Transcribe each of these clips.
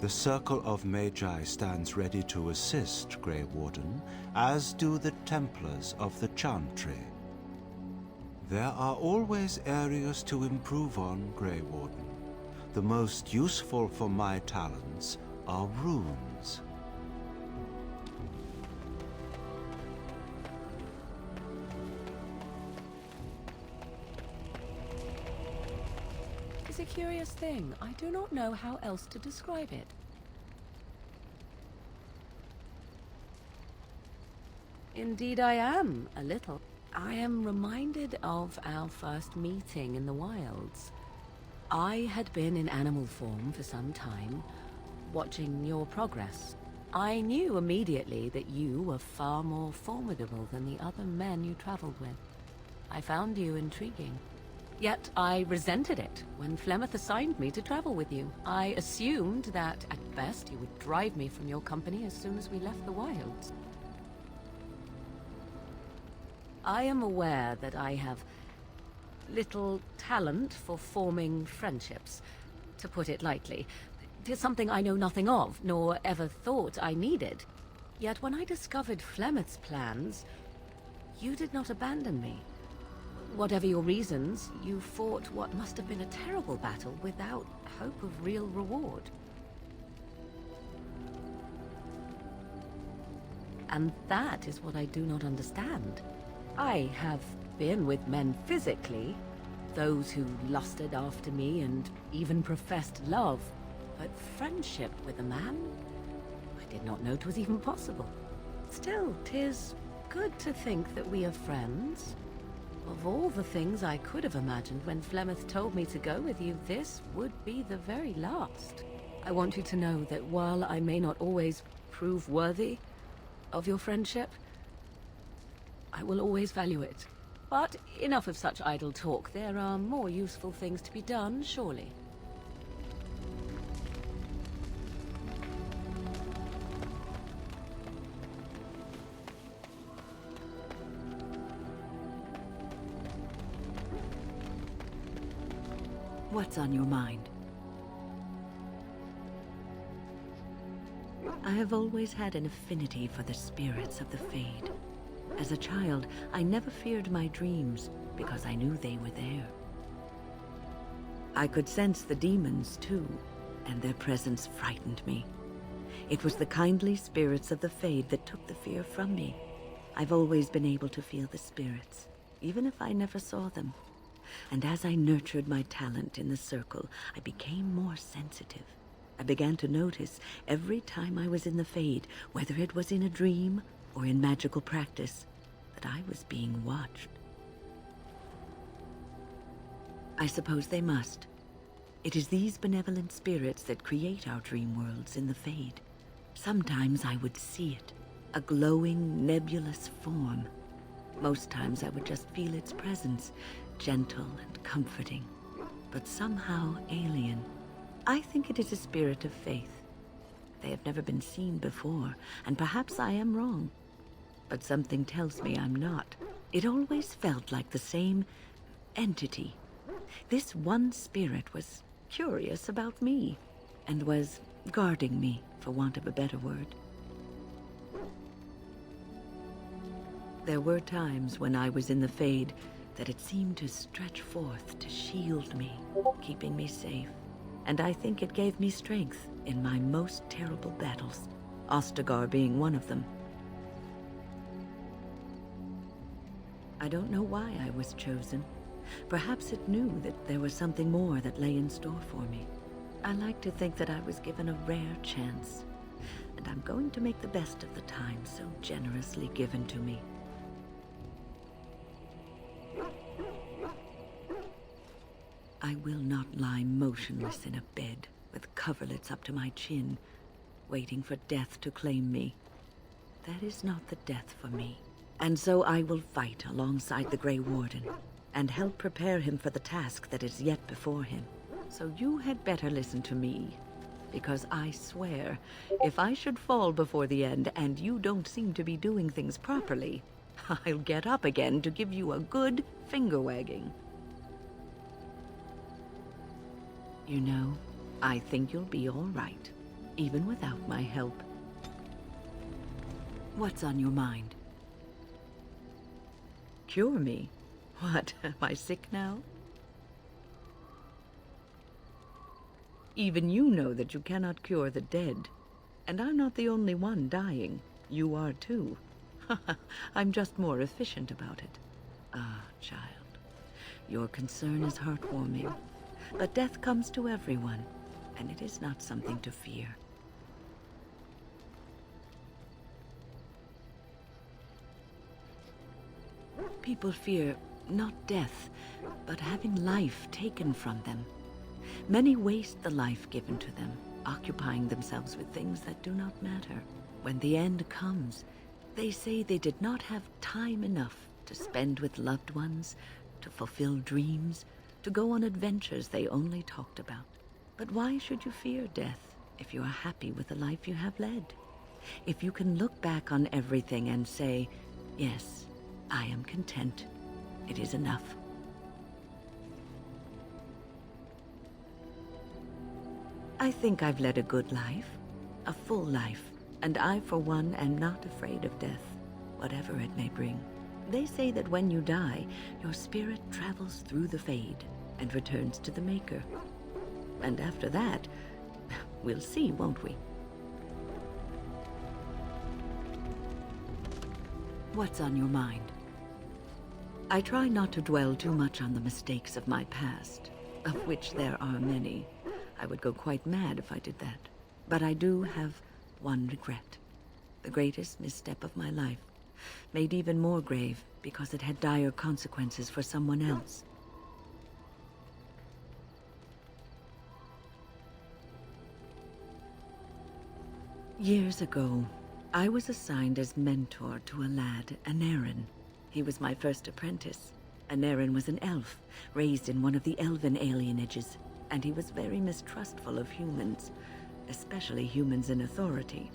The Circle of Magi stands ready to assist, Grey Warden, as do the Templars of the Chantry. There are always areas to improve on, Grey Warden. The most useful for my talents are runes. It's a curious thing. I do not know how else to describe it. Indeed I am, a little. I am reminded of our first meeting in the wilds. I had been in animal form for some time, watching your progress. I knew immediately that you were far more formidable than the other men you traveled with. I found you intriguing. Yet I resented it when Flemeth assigned me to travel with you. I assumed that, at best, you would drive me from your company as soon as we left the wilds. I am aware that I have little talent for forming friendships, to put it lightly. 'Tis something I know nothing of, nor ever thought I needed. Yet when I discovered Flemeth's plans, you did not abandon me. Whatever your reasons, you fought what must have been a terrible battle without hope of real reward. And that is what I do not understand. I have been with men physically, those who lusted after me and even professed love, but friendship with a man? I did not know 'twas even possible. Still, 'tis good to think that we are friends. Of all the things I could have imagined when Flemeth told me to go with you, this would be the very last. I want you to know that while I may not always prove worthy of your friendship, I will always value it. But enough of such idle talk. There are more useful things to be done, surely. What's on your mind? I have always had an affinity for the spirits of the Fade. As a child, I never feared my dreams because I knew they were there. I could sense the demons too, and their presence frightened me. It was the kindly spirits of the Fade that took the fear from me. I've always been able to feel the spirits, even if I never saw them. And as I nurtured my talent in the circle, I became more sensitive. I began to notice every time I was in the Fade, whether it was in a dream or in magical practice, that I was being watched. I suppose they must. It is these benevolent spirits that create our dream worlds in the Fade. Sometimes I would see it, a glowing, nebulous form. Most times I would just feel its presence, gentle and comforting, but somehow alien. I think it is a spirit of faith. They have never been seen before, and perhaps I am wrong. But something tells me I'm not. It always felt like the same entity. This one spirit was curious about me, and was guarding me, for want of a better word. There were times when I was in the Fade that it seemed to stretch forth to shield me, keeping me safe. And I think it gave me strength in my most terrible battles, Ostagar being one of them. I don't know why I was chosen. Perhaps it knew that there was something more that lay in store for me. I like to think that I was given a rare chance, and I'm going to make the best of the time so generously given to me. I will not lie motionless in a bed with coverlets up to my chin, waiting for death to claim me. That is not the death for me. And so I will fight alongside the Grey Warden, and help prepare him for the task that is yet before him. So you had better listen to me, because I swear, if I should fall before the end and you don't seem to be doing things properly, I'll get up again to give you a good finger-wagging. You know, I think you'll be all right. even without my help. What's on your mind? Cure me? What, am I sick now? Even you know that you cannot cure the dead. And I'm not the only one dying. You are too. I'm just more efficient about it. Ah, child. Your concern is heartwarming. But death comes to everyone, and it is not something to fear. People fear not death, but having life taken from them. Many waste the life given to them, occupying themselves with things that do not matter. When the end comes, they say they did not have time enough to spend with loved ones, to fulfill dreams, to go on adventures they only talked about. But why should you fear death if you are happy with the life you have led? If you can look back on everything and say, yes, I am content, it is enough. I think I've led a good life, a full life, and I, for one, am not afraid of death, whatever it may bring. They say that when you die, your spirit travels through the Fade and returns to the Maker. And after that, we'll see, won't we? What's on your mind? I try not to dwell too much on the mistakes of my past, of which there are many. I would go quite mad if I did that. But I do have one regret. The greatest misstep of my life, made even more grave because it had dire consequences for someone else. Years ago, I was assigned as mentor to a lad, Anarin. He was my first apprentice. Anarin was an elf, raised in one of the elven alienages, and he was very mistrustful of humans, especially humans in authority.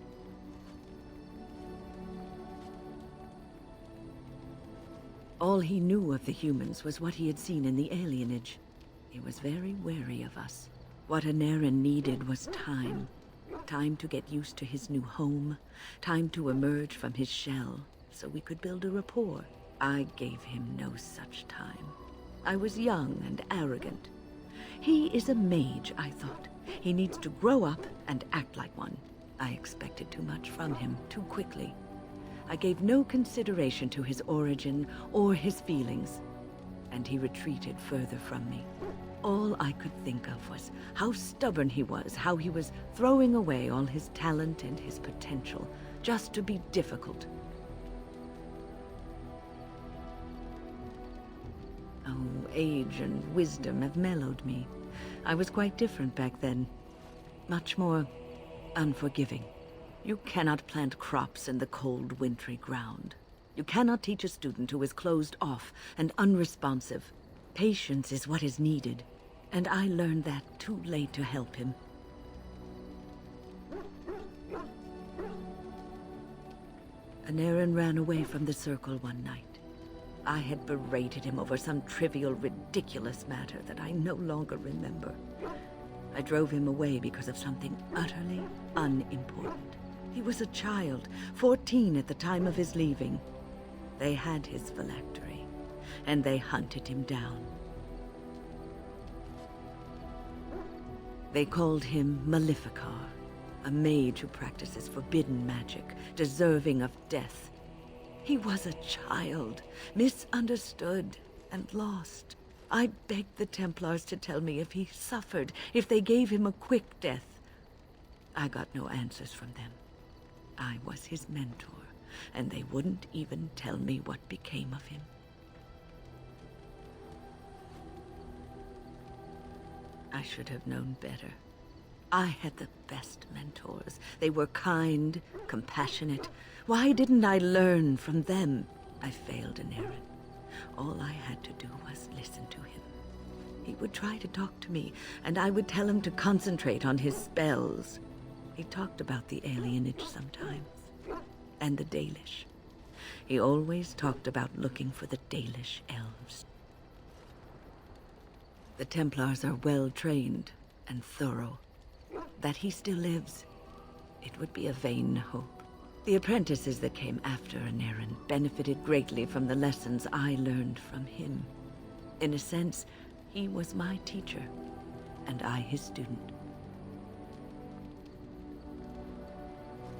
All he knew of the humans was what he had seen in the alienage. He was very wary of us. What Anarin needed was time. Time to get used to his new home, time to emerge from his shell, so we could build a rapport. I gave him no such time. I was young and arrogant. He is a mage, I thought. He needs to grow up and act like one. I expected too much from him too quickly. I gave no consideration to his origin or his feelings, and he retreated further from me. All I could think of was how stubborn he was, how he was throwing away all his talent and his potential just to be difficult. Oh, age and wisdom have mellowed me. I was quite different back then. Much more unforgiving. You cannot plant crops in the cold, wintry ground. You cannot teach a student who is closed off and unresponsive. Patience is what is needed, and I learned that too late to help him. Anarin ran away from the circle one night. I had berated him over some trivial, ridiculous matter that I no longer remember. I drove him away because of something utterly unimportant. He was a child, 14 at the time of his leaving. They had his phylactery, and they hunted him down. They called him Maleficar, a mage who practices forbidden magic, deserving of death. He was a child, misunderstood and lost. I begged the Templars to tell me if he suffered, if they gave him a quick death. I got no answers from them. I was his mentor, and they wouldn't even tell me what became of him. I should have known better. I had the best mentors. They were kind, compassionate. Why didn't I learn from them? I failed Anarin. All I had to do was listen to him. He would try to talk to me, and I would tell him to concentrate on his spells. He talked about the alienage sometimes, and the Dalish. He always talked about looking for the Dalish elves. The Templars are well trained and thorough. That he still lives, it would be a vain hope. The apprentices that came after Anarin benefited greatly from the lessons I learned from him. In a sense, he was my teacher, and I his student.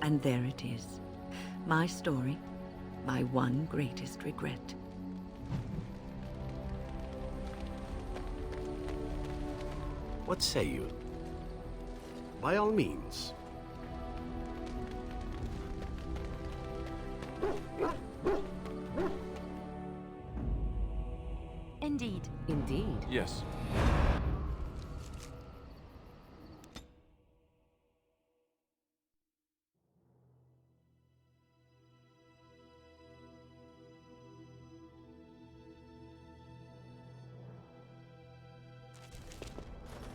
And there it is. My story, my one greatest regret. What say you? By all means. Indeed. Indeed. Yes.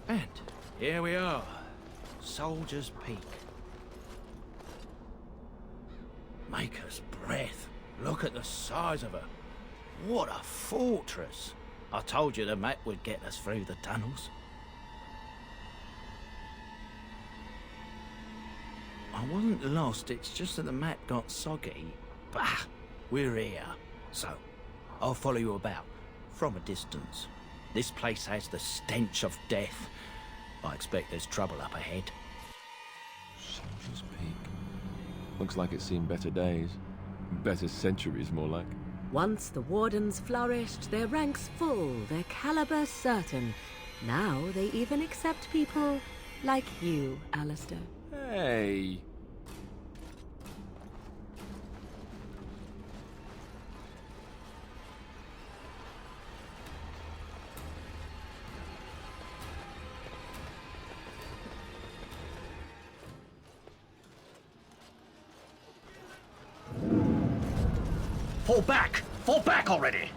And here we are, Soldier's Peak. Maker's breath. Look at the size of her. What a fortress. I told you the map would get us through the tunnels. I wasn't lost, it's just that the map got soggy. Bah, we're here. So, I'll follow you about, from a distance. This place has the stench of death. I expect there's trouble up ahead. Soldier's Peak. Looks like it's seen better days. Better centuries, more like. Once the Wardens flourished, their ranks full, their caliber certain. Now they even accept people like you, Alistair. Hey! Fall back! Fall back already!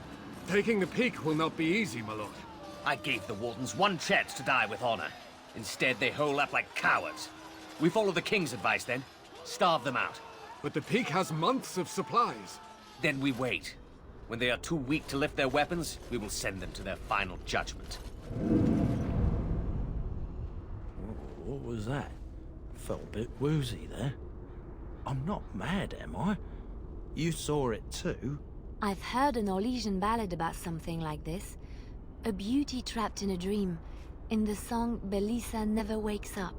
Taking the peak will not be easy, my lord. I gave the Wardens one chance to die with honor. Instead, they hole up like cowards. We follow the King's advice then. Starve them out. But the peak has months of supplies. Then we wait. When they are too weak to lift their weapons, we will send them to their final judgment. What was that? Felt a bit woozy there. I'm not mad, am I? You saw it too? I've heard a Norwegian ballad about something like this. A beauty trapped in a dream. In the song, Belisa never wakes up.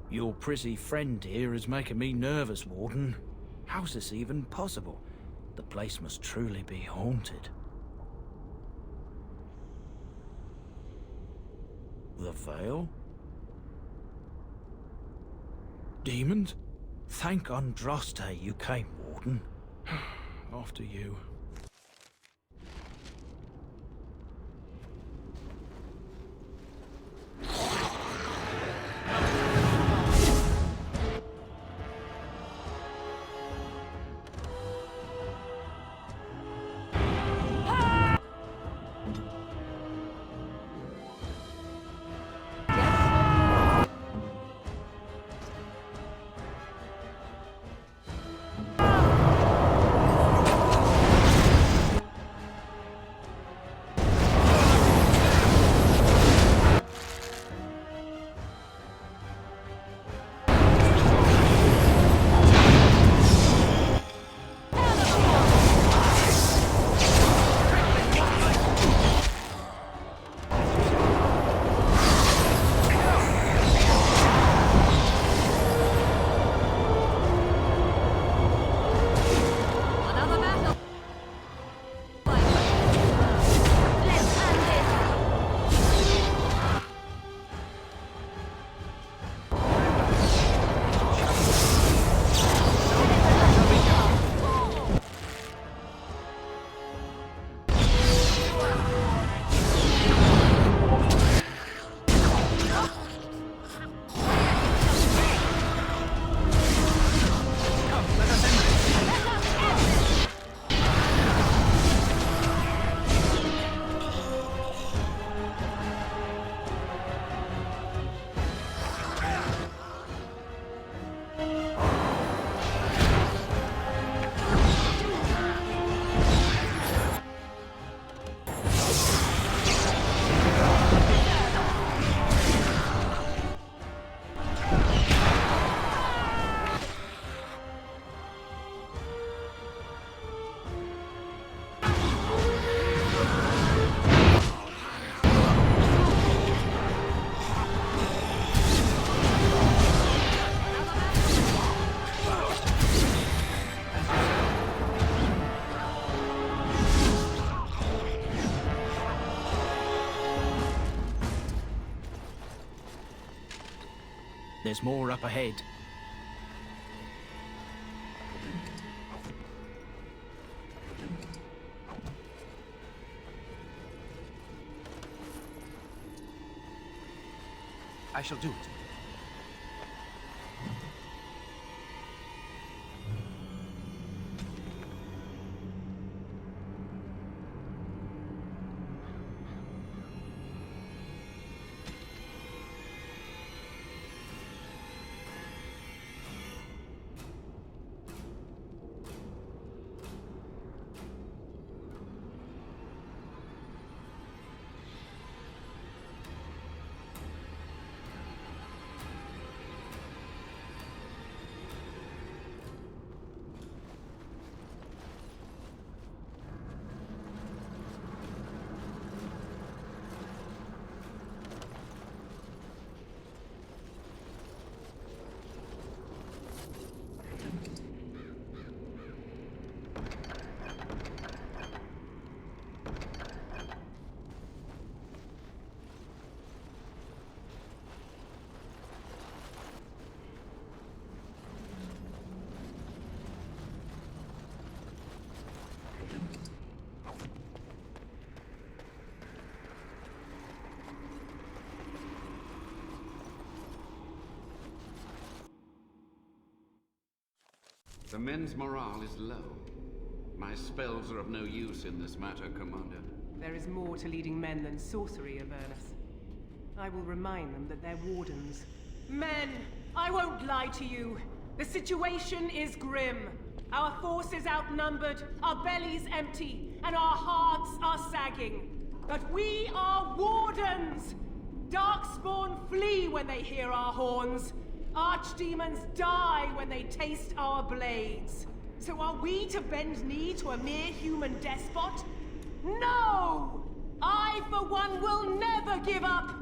Your prissy friend here is making me nervous, Warden. How's this even possible? The place must truly be haunted. The Veil? Demons? Thank Andraste you came, Warden. After you. There's more up ahead. I shall do it. The men's morale is low. My spells are of no use in this matter, Commander. There is more to leading men than sorcery, Avernus. I will remind them that they're Wardens. Men, I won't lie to you. The situation is grim. Our forces outnumbered, our bellies empty, and our hearts are sagging. But we are Wardens! Darkspawn flee when they hear our horns. Archdemons die when they taste our blades. So are we to bend knee to a mere human despot? No! I, for one, will never give up!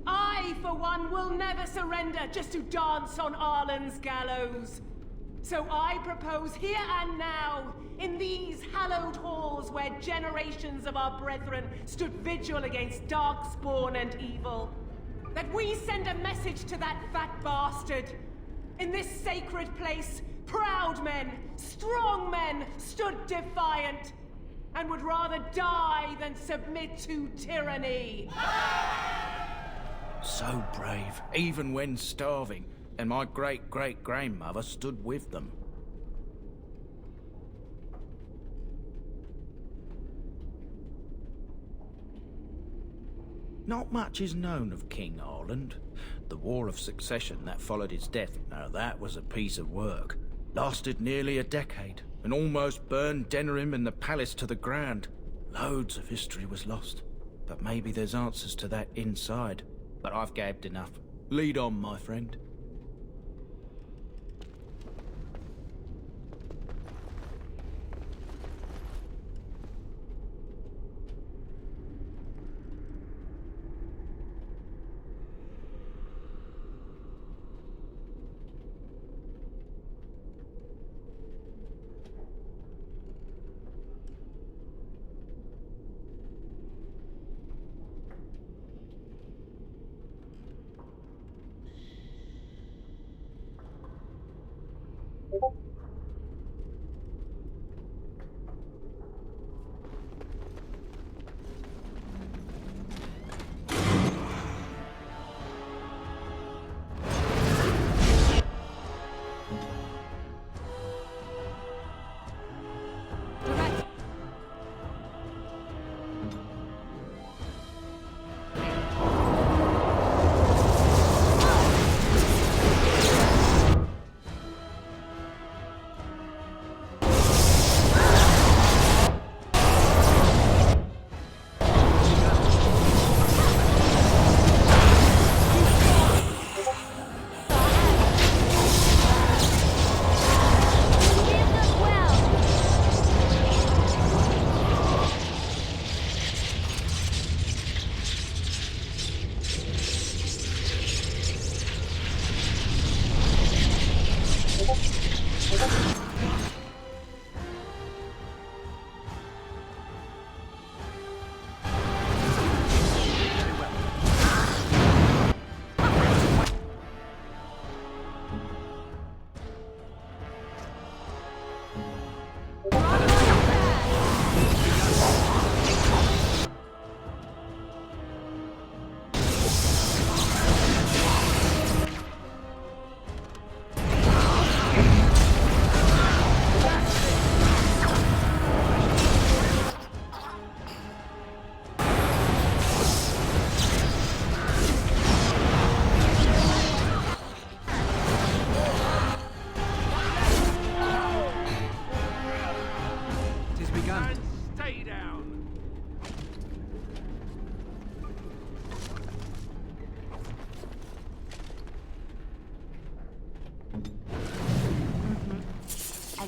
I, for one, will never surrender just to dance on Arlen's gallows. So I propose here and now, in these hallowed halls where generations of our brethren stood vigil against Darkspawn and evil, that we send a message to that fat bastard. In this sacred place, proud men, strong men stood defiant, and would rather die than submit to tyranny. So brave, even when starving, and my great-great-grandmother stood with them. Not much is known of King Arland. The War of Succession that followed his death, now that was a piece of work. Lasted nearly a decade, and almost burned Denerim and the palace to the ground. Loads of history was lost, but maybe there's answers to that inside. But I've gabbed enough. Lead on, my friend.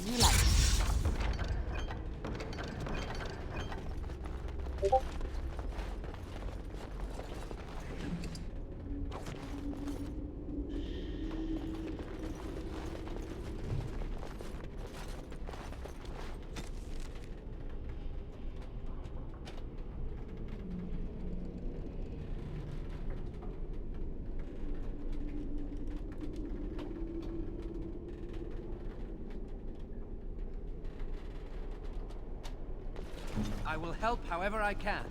As you like. I will help however I can.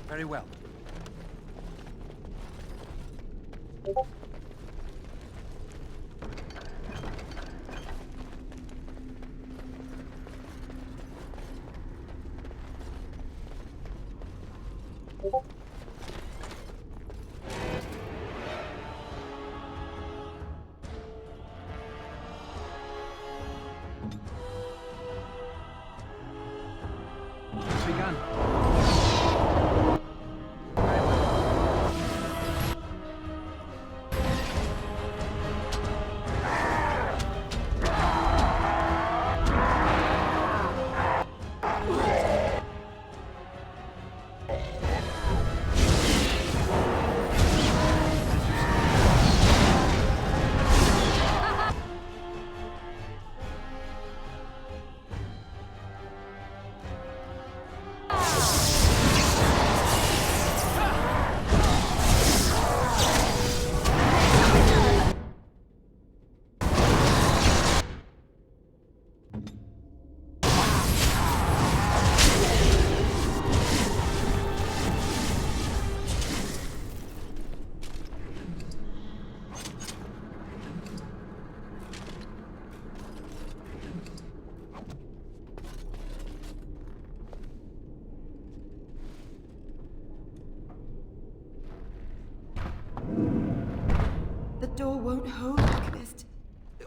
Very well. It's begun. The door won't hold, Alchemist.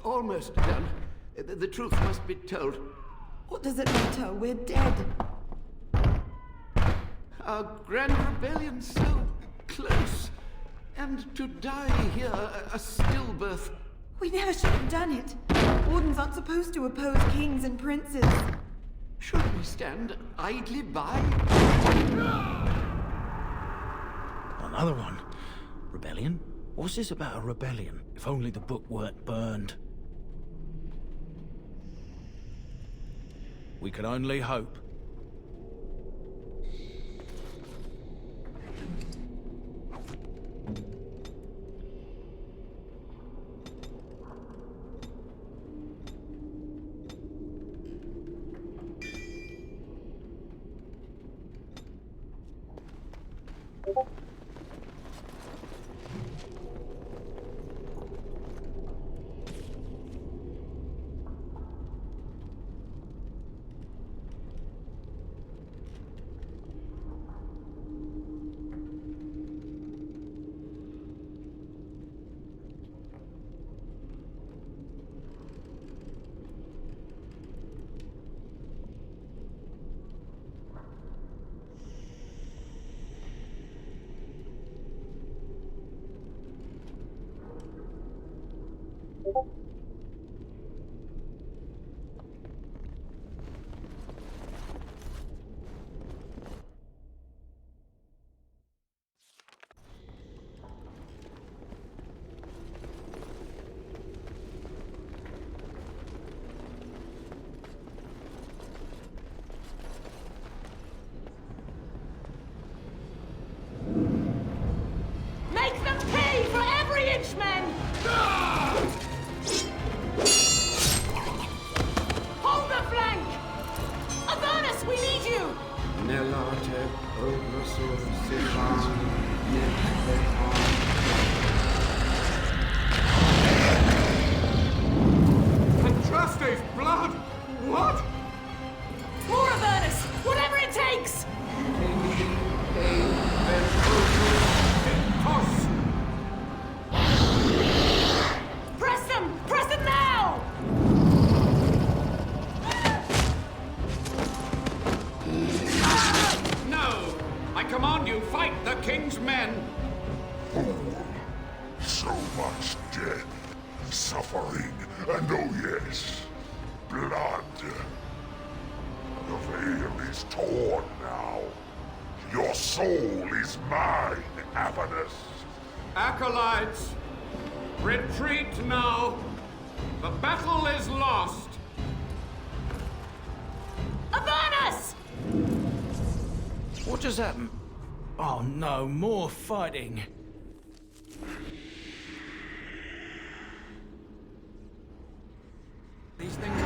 Almost done. The truth must be told. What does it matter? We're dead. Our grand rebellion so close. And to die here, a stillbirth. We never should have done it. Wardens aren't supposed to oppose kings and princes. Should we stand idly by? Another one. Rebellion? What's this about a rebellion? If only the book weren't burned. We can only hope. Make them pay for every inch, men! Andraste's blood! What? More Avernus! Whatever it takes! Press them! Press them now! No! I command you, fight the king's men! So much death, suffering, and oh yes, blood. The veil is torn now. Your soul is mine, Avernus. Acolytes, retreat now! The battle is lost! Avernus! What just happened? Oh no, more fighting. These things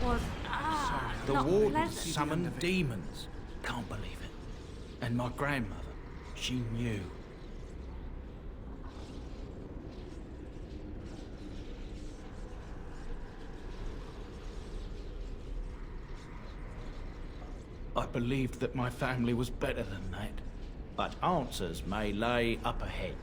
was The not Wardens pleasant. summoned demons. Can't believe it. And my grandmother, she knew. I believed that my family was better than that. But answers may lay up ahead.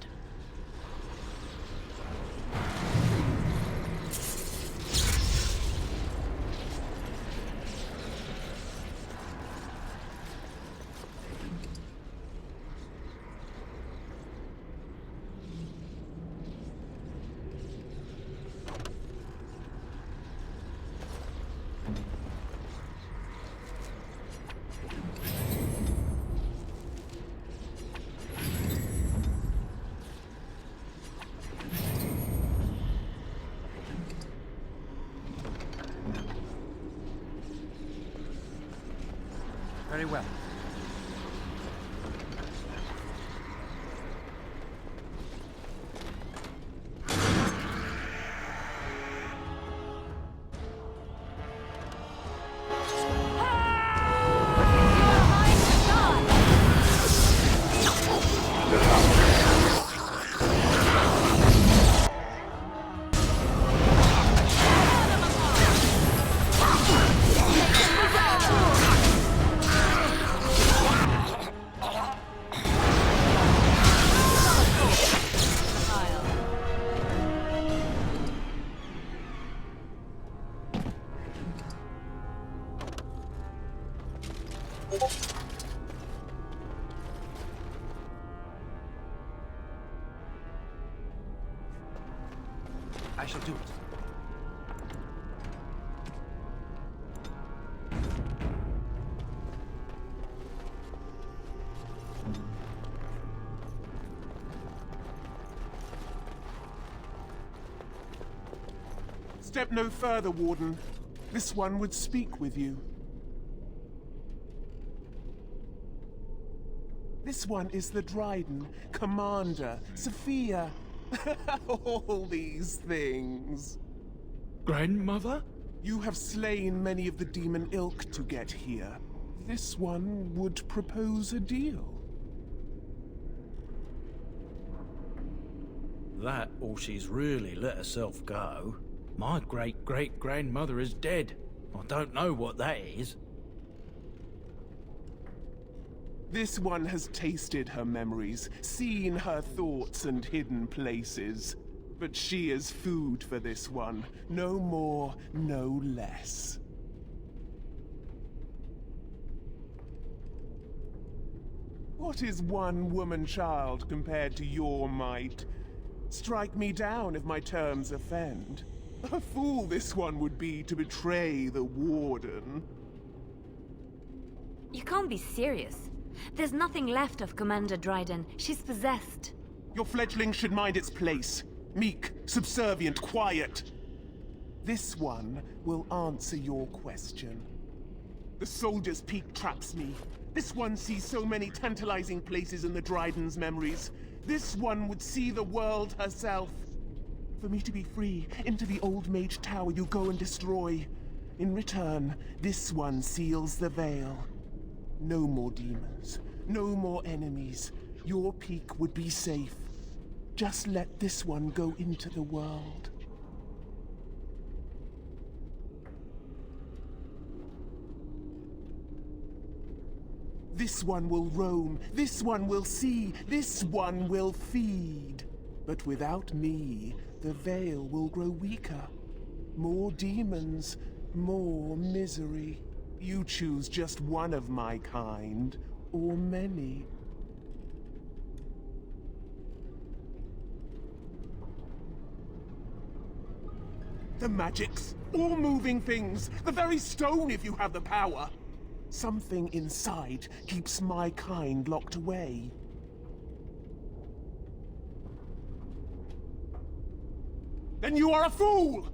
Very well. I shall do it. Step no further, Warden. This one would speak with you. This one is the Dryden, Commander, Sophia. All these things. Grandmother? You have slain many of the demon ilk to get here. This one would propose a deal. That, or she's really let herself go. My great-great-grandmother is dead. I don't know what that is. This one has tasted her memories, seen her thoughts and hidden places. But she is food for this one. No more, no less. What is one woman-child compared to your might? Strike me down if my terms offend. A fool this one would be to betray the Warden. You can't be serious. There's nothing left of Commander Dryden. She's possessed. Your fledgling should mind its place. Meek, subservient, quiet. This one will answer your question. The Soldier's Peak traps me. This one sees so many tantalizing places in the Drydens' memories. This one would see the world herself. For me to be free, into the Old Mage Tower you go and destroy. In return, this one seals the veil. No more demons, no more enemies. Your peak would be safe. Just let this one go into the world. This one will roam, this one will see, this one will feed. But without me, the veil will grow weaker. More demons, more misery. You choose just one of my kind, or many. The magics, all moving things, the very stone if you have the power. Something inside keeps my kind locked away. Then you are a fool!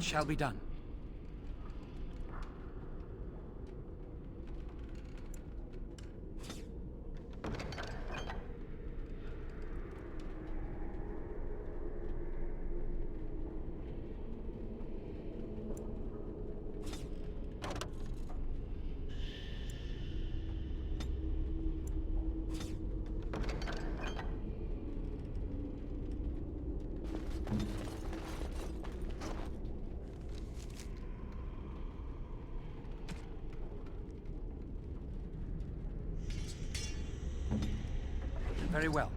It shall be done. Very well.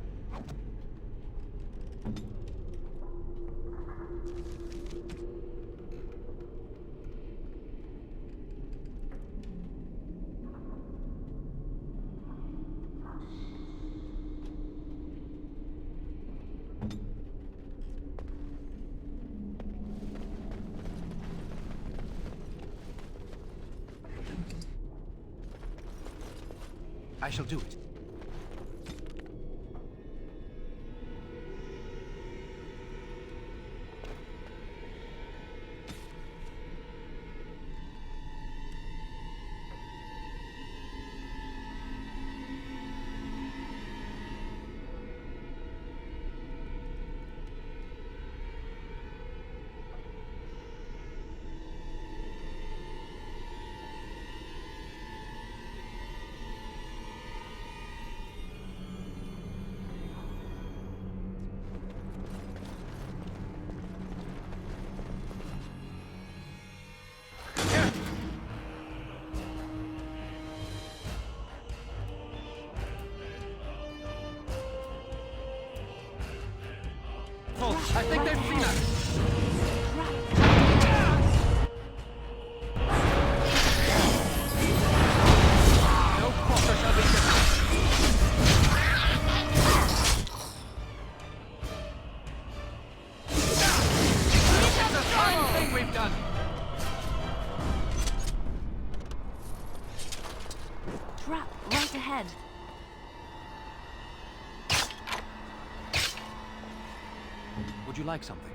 I shall do it. I think they've seen us. No quarter shall be given. That's a fine thing we've done. Trap right ahead. Would you like something?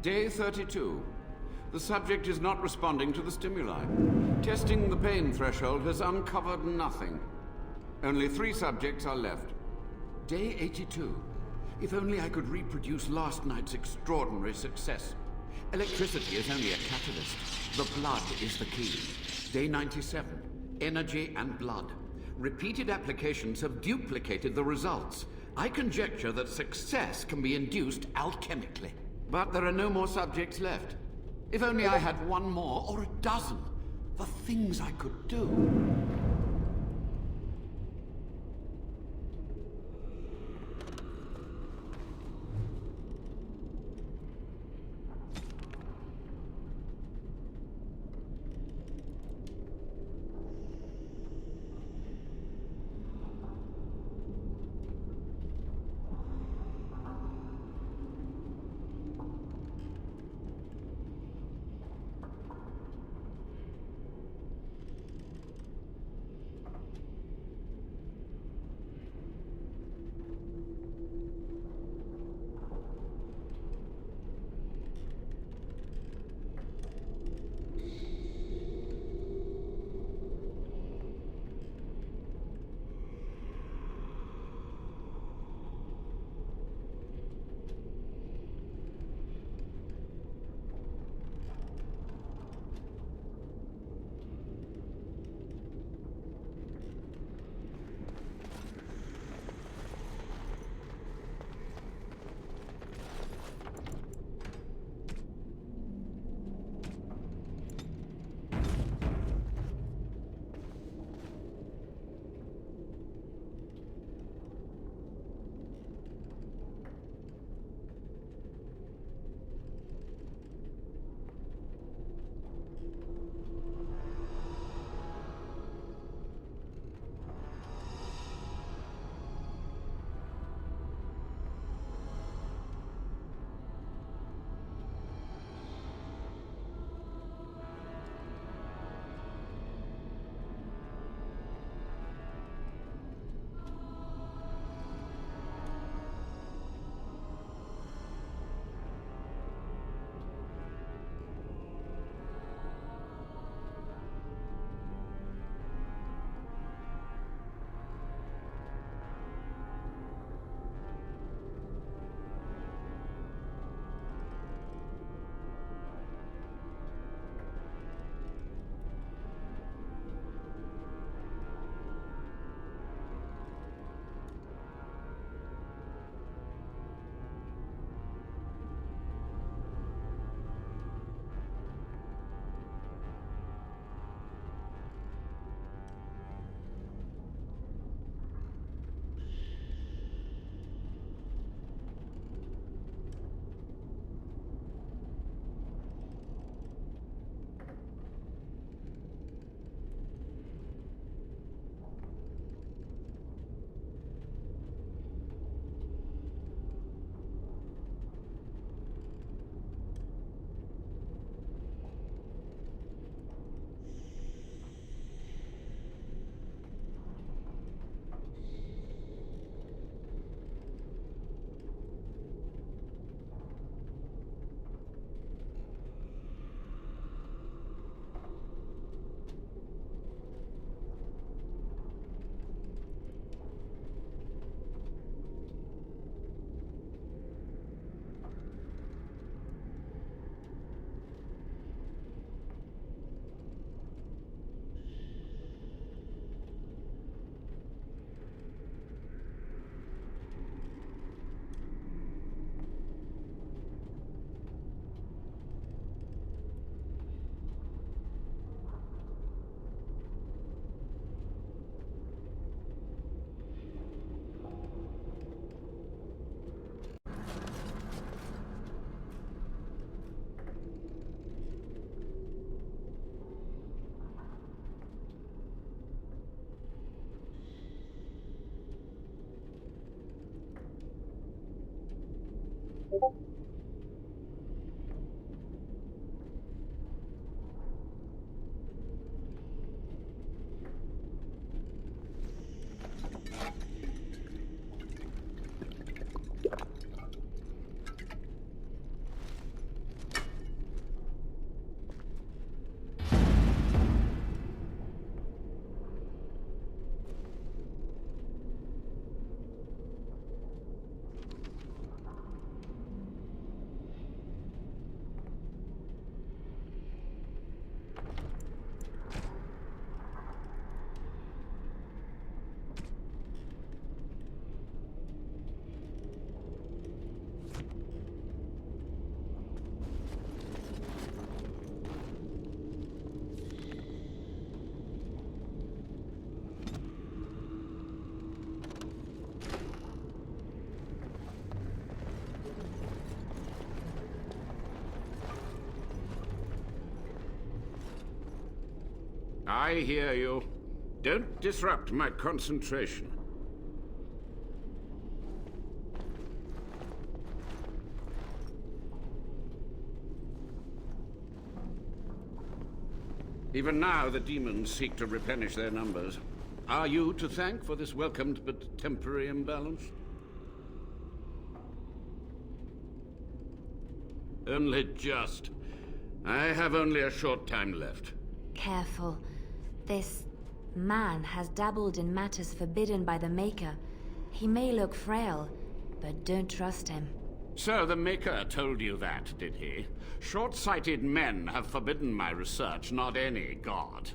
Day 32. The subject is not responding to the stimuli. Testing the pain threshold has uncovered nothing. Only 3 subjects are left. Day 82. If only I could reproduce last night's extraordinary success. Electricity is only a catalyst. The blood is the key. Day 97. Energy and blood. Repeated applications have duplicated the results. I conjecture that success can be induced alchemically. But there are no more subjects left. If only I had 1 more, or a dozen. The things I could do. I hear you. Don't disrupt my concentration. Even now, the demons seek to replenish their numbers. Are you to thank for this welcomed but temporary imbalance? Only just. I have only a short time left. Careful. This man has dabbled in matters forbidden by the Maker. He may look frail, but don't trust him. So the Maker told you that, did he? Short-sighted men have forbidden my research, not any god.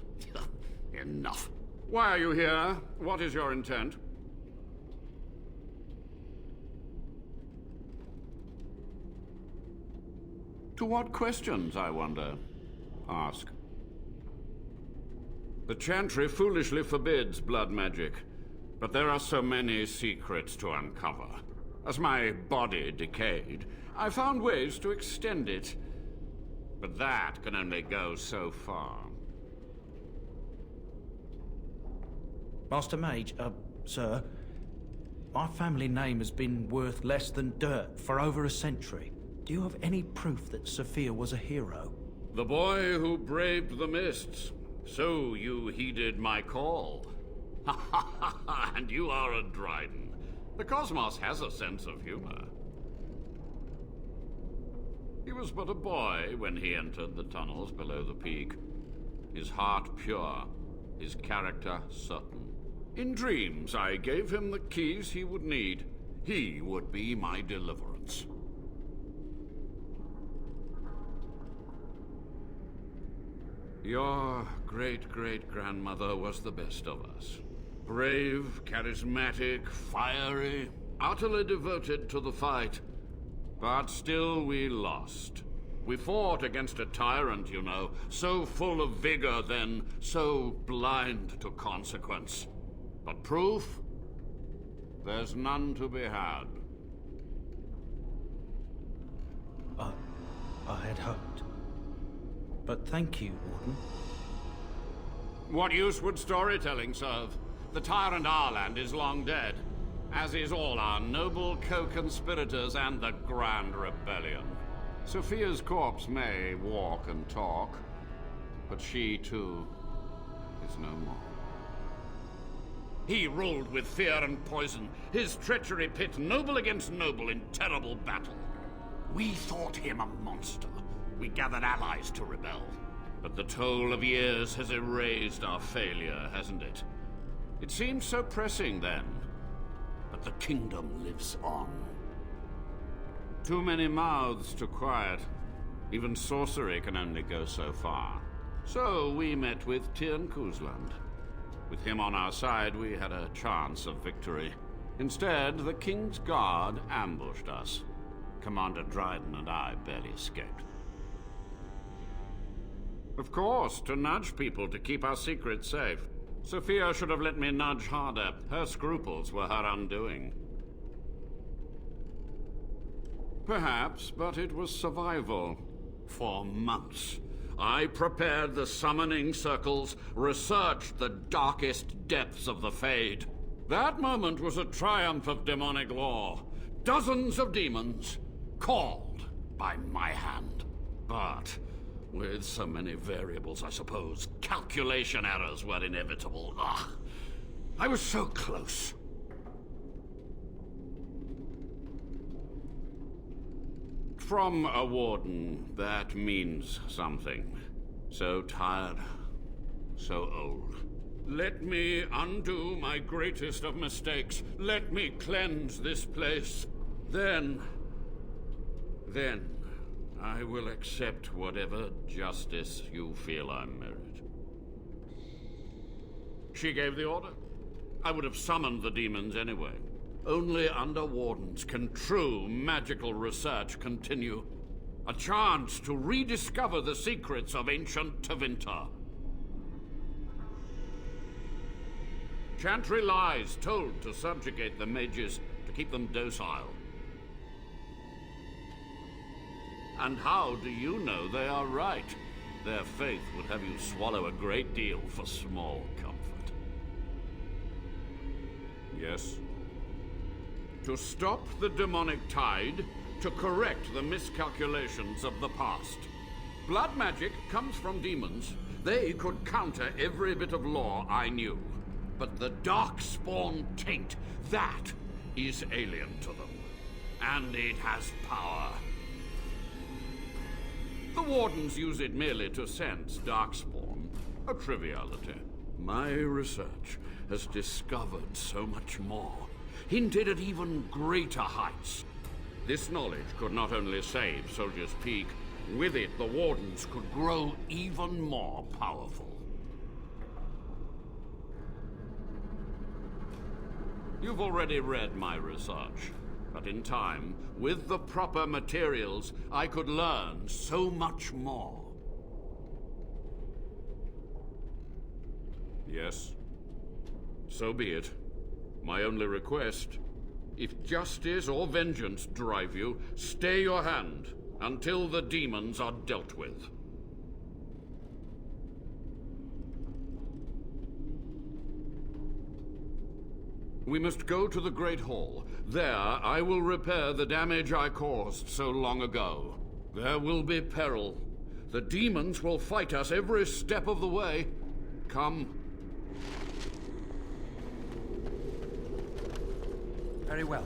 Enough. Why are you here? What is your intent? To what questions, I wonder? Ask. The Chantry foolishly forbids blood magic, but there are so many secrets to uncover. As my body decayed, I found ways to extend it. But that can only go so far. Master Mage, sir, my family name has been worth less than dirt for over a century. Do you have any proof that Sophia was a hero? The boy who braved the mists. So you heeded my call. Ha ha ha ha, and you are a Dryden. The cosmos has a sense of humor. He was but a boy when he entered the tunnels below the peak. His heart pure, his character certain. In dreams, I gave him the keys he would need. He would be my deliverance. Your great-great-grandmother was the best of us. Brave, charismatic, fiery, utterly devoted to the fight. But still we lost. We fought against a tyrant, you know, so full of vigor then, so blind to consequence. But proof? There's none to be had. I had hoped. But thank you, Warden. What use would storytelling serve? The tyrant Arland is long dead, as is all our noble co-conspirators and the Grand Rebellion. Sophia's corpse may walk and talk, but she, too, is no more. He ruled with fear and poison, his treachery pit noble against noble in terrible battle. We thought him a monster. We gathered allies to rebel. But the toll of years has erased our failure, hasn't it? It seemed so pressing then, but the kingdom lives on. Too many mouths to quiet. Even sorcery can only go so far. So we met with Tirn Kuzland. With him on our side, we had a chance of victory. Instead, the King's Guard ambushed us. Commander Dryden and I barely escaped. Of course, to nudge people to keep our secrets safe. Sophia should have let me nudge harder. Her scruples were her undoing. Perhaps, but it was survival. For months, I prepared the summoning circles, researched the darkest depths of the Fade. That moment was a triumph of demonic law. Dozens of demons, called by my hand. But with so many variables, I suppose calculation errors were inevitable. Ugh. I was so close. From a warden, that means something. So tired, so old. Let me undo my greatest of mistakes. Let me cleanse this place. Then I will accept whatever justice you feel I merit. She gave the order. I would have summoned the demons anyway. Only under Wardens can true magical research continue. A chance to rediscover the secrets of ancient Tevinter. Chantry lies told to subjugate the mages, to keep them docile. And how do you know they are right? Their faith would have you swallow a great deal for small comfort. Yes? To stop the demonic tide, to correct the miscalculations of the past. Blood magic comes from demons. They could counter every bit of law I knew. But the darkspawn taint, that is alien to them. And it has power. The Wardens use it merely to sense darkspawn, a triviality. My research has discovered so much more, hinted at even greater heights. This knowledge could not only save Soldier's Peak, with it the Wardens could grow even more powerful. You've already read my research, but in time, with the proper materials, I could learn so much more. Yes, so be it. My only request, if justice or vengeance drive you, stay your hand until the demons are dealt with. We must go to the Great Hall. There, I will repair the damage I caused so long ago. There will be peril. The demons will fight us every step of the way. Come. Very well.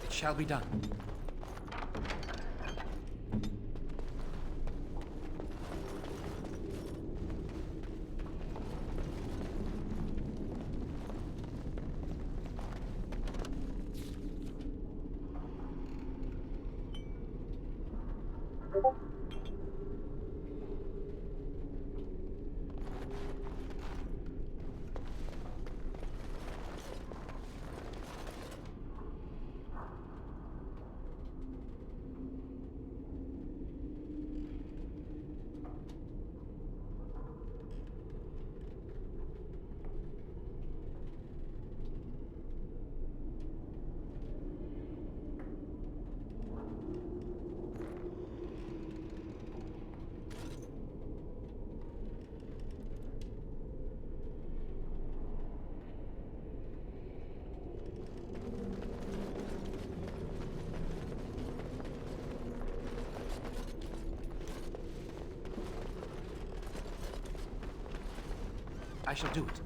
Shall be done. I shall do it.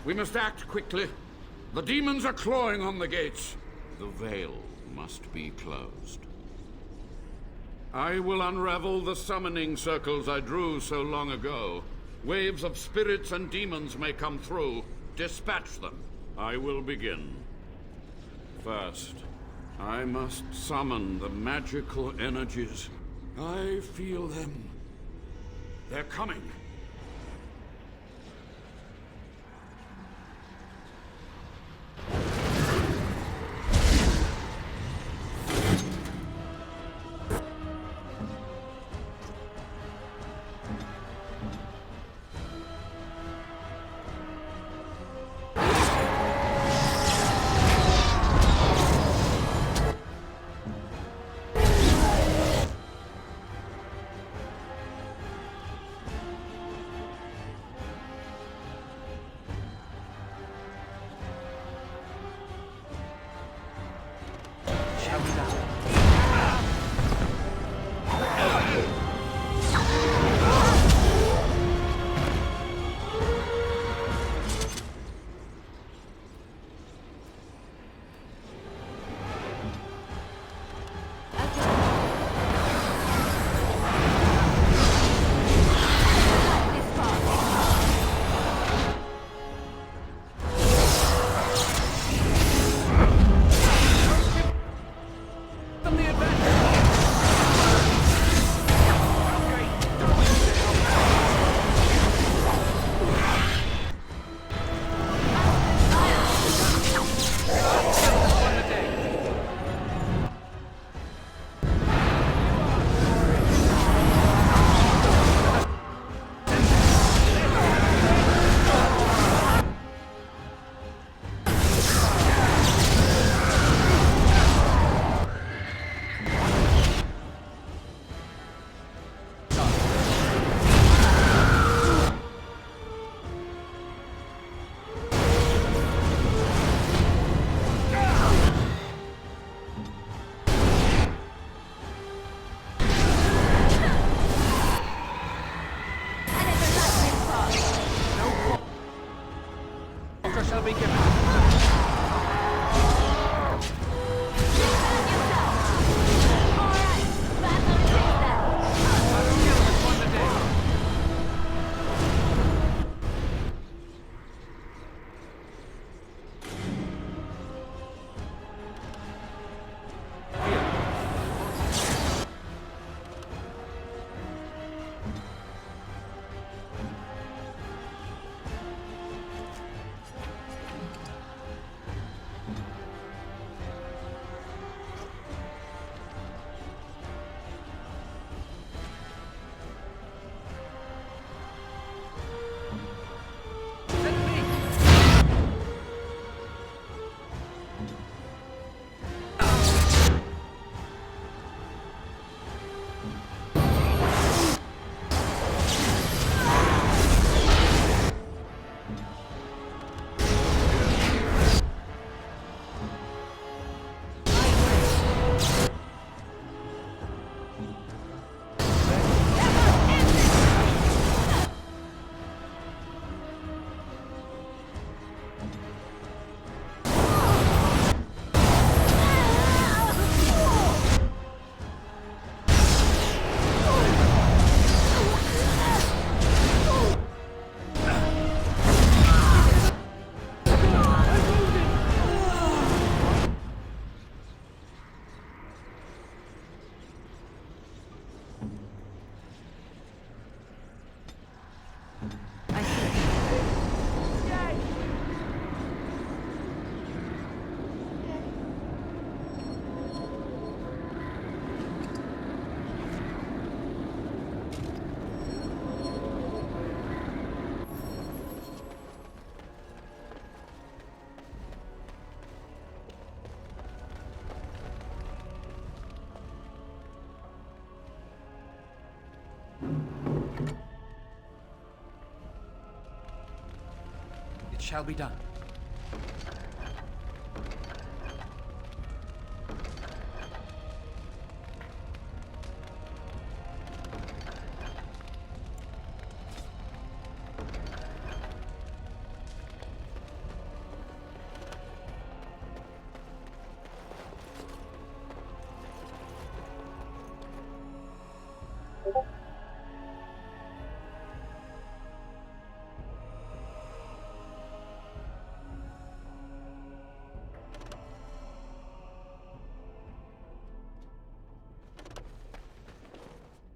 We must act quickly. The demons are clawing on the gates. The veil must be closed. I will unravel the summoning circles I drew so long ago. Waves of spirits and demons may come through. Dispatch them. I will begin. First, I must summon the magical energies. I feel them. They're coming. It shall be done.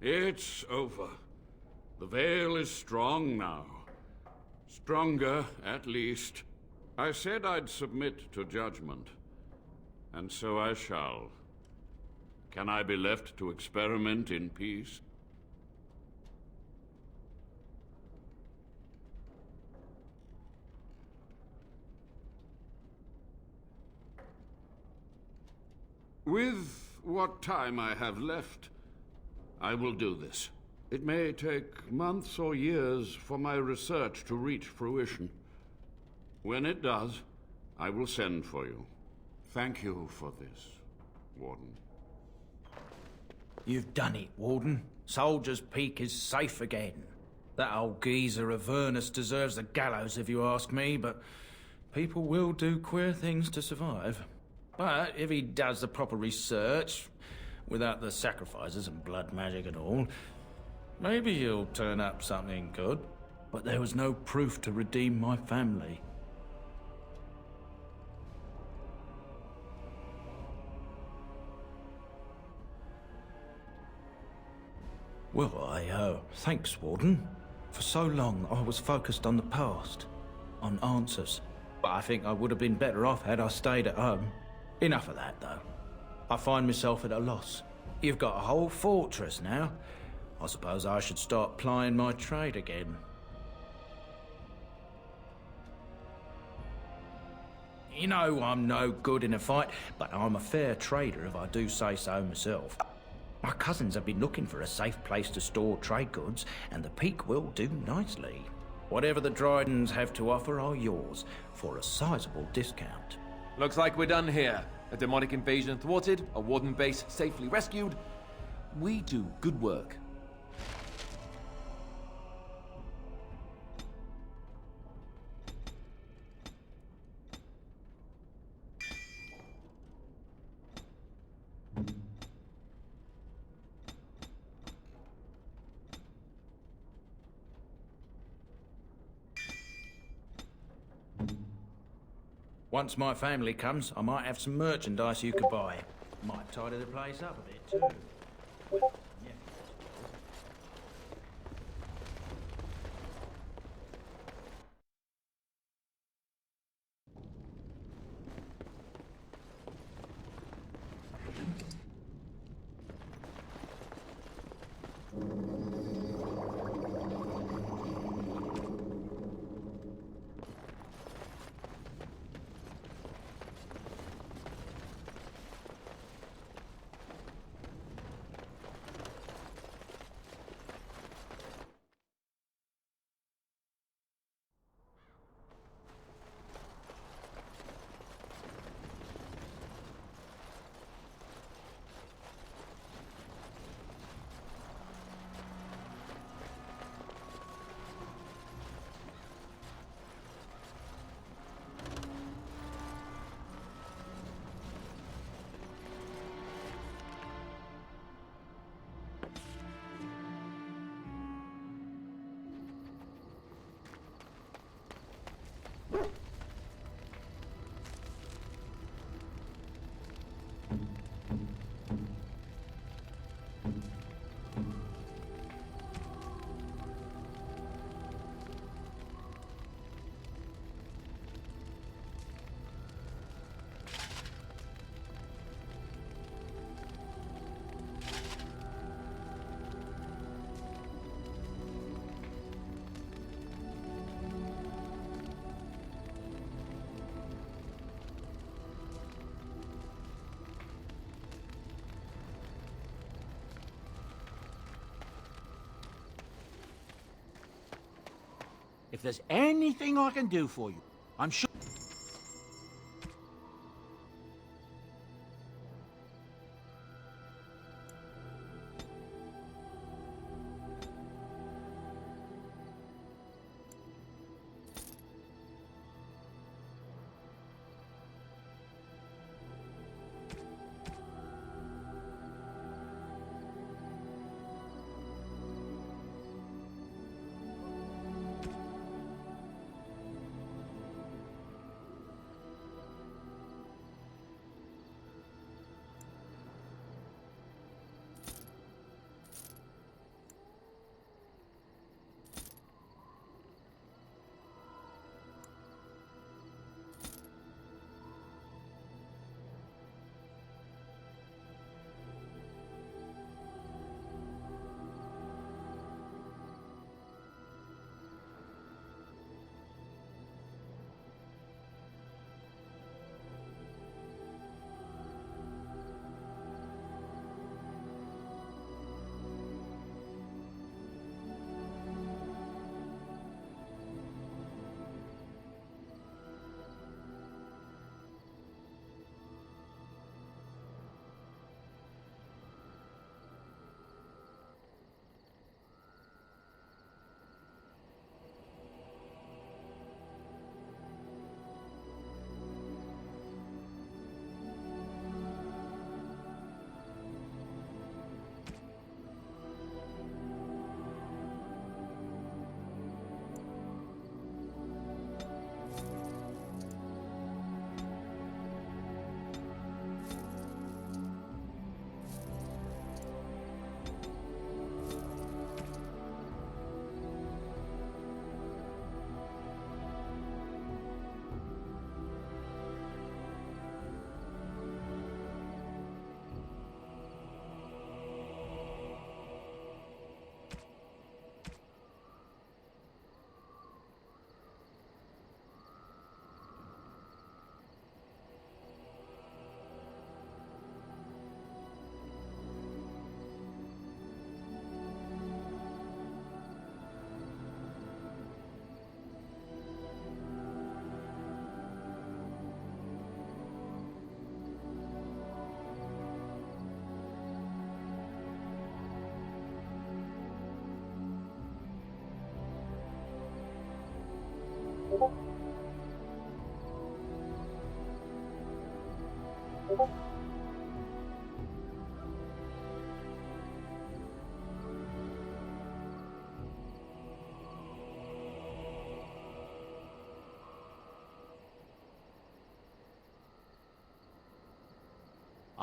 It's over. The veil is strong now. Stronger, at least. I said I'd submit to judgment. And so I shall. Can I be left to experiment in peace? With what time I have left, I will do this. It may take months or years for my research to reach fruition. When it does, I will send for you. Thank you for this, Warden. You've done it, Warden. Soldier's Peak is safe again. That old geezer of Avernus deserves the gallows if you ask me, but people will do queer things to survive. But if he does the proper research, without the sacrifices and blood magic and all, maybe he'll turn up something good. But there was no proof to redeem my family. Well, thanks, Warden. For so long, I was focused on the past, on answers. But I think I would have been better off had I stayed at home. Enough of that, though. I find myself at a loss. You've got a whole fortress now. I suppose I should start plying my trade again. You know I'm no good in a fight, but I'm a fair trader if I do say so myself. My cousins have been looking for a safe place to store trade goods, and the Peak will do nicely. Whatever the Drydens have to offer are yours, for a sizable discount. Looks like we're done here. A demonic invasion thwarted, a Warden base safely rescued. We do good work. Once my family comes, I might have some merchandise you could buy. Might tidy the place up a bit, too. Yeah. If there's anything I can do for you, I'm sure...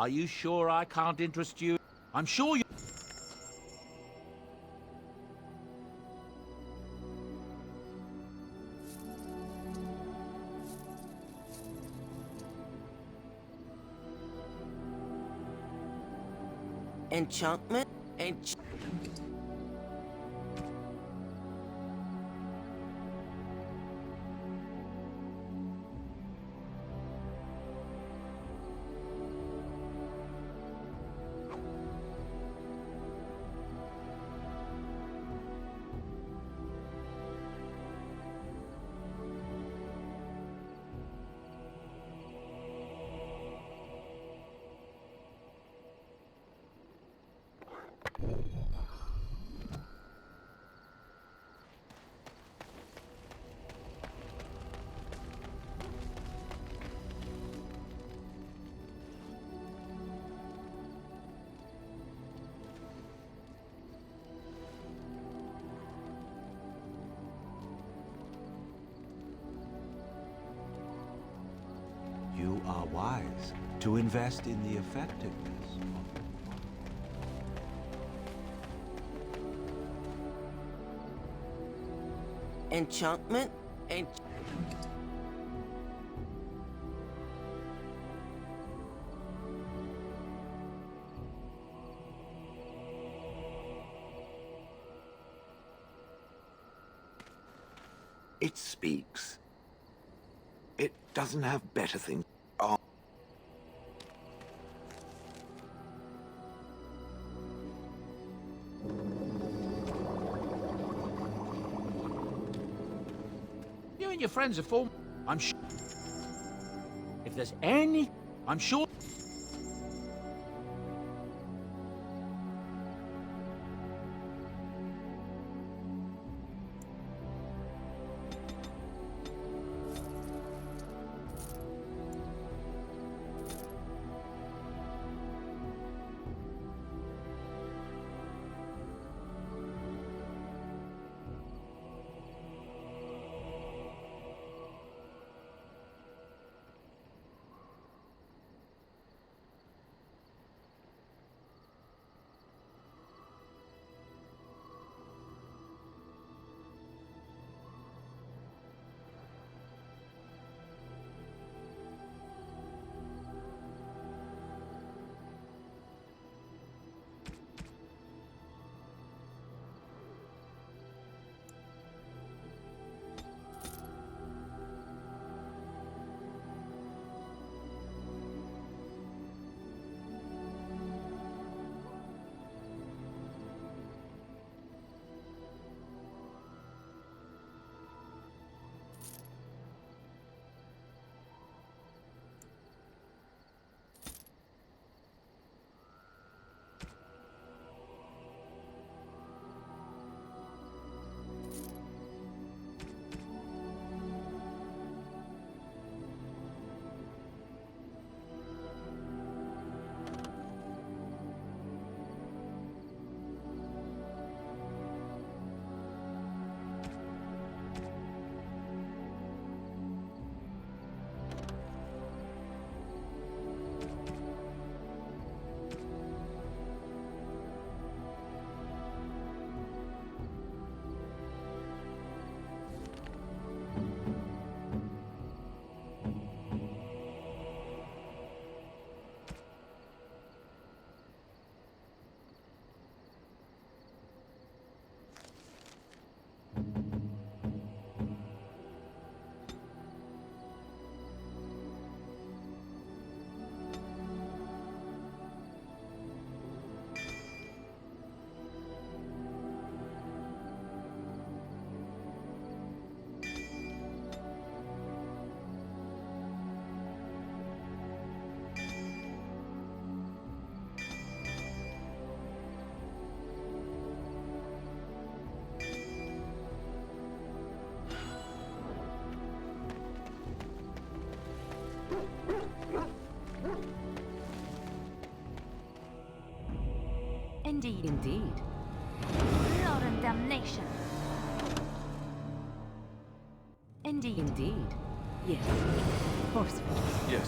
Are you sure I can't interest you? I'm sure you... Enchantment? You are wise to invest in the effectiveness of Enchantment? It speaks. It doesn't have better things. Oh. You and your friends are formed. I'm sure... If there's any... I'm sure... Indeed. Indeed. Blood and damnation. Indeed. Indeed. Yes. Forcefully. Yes.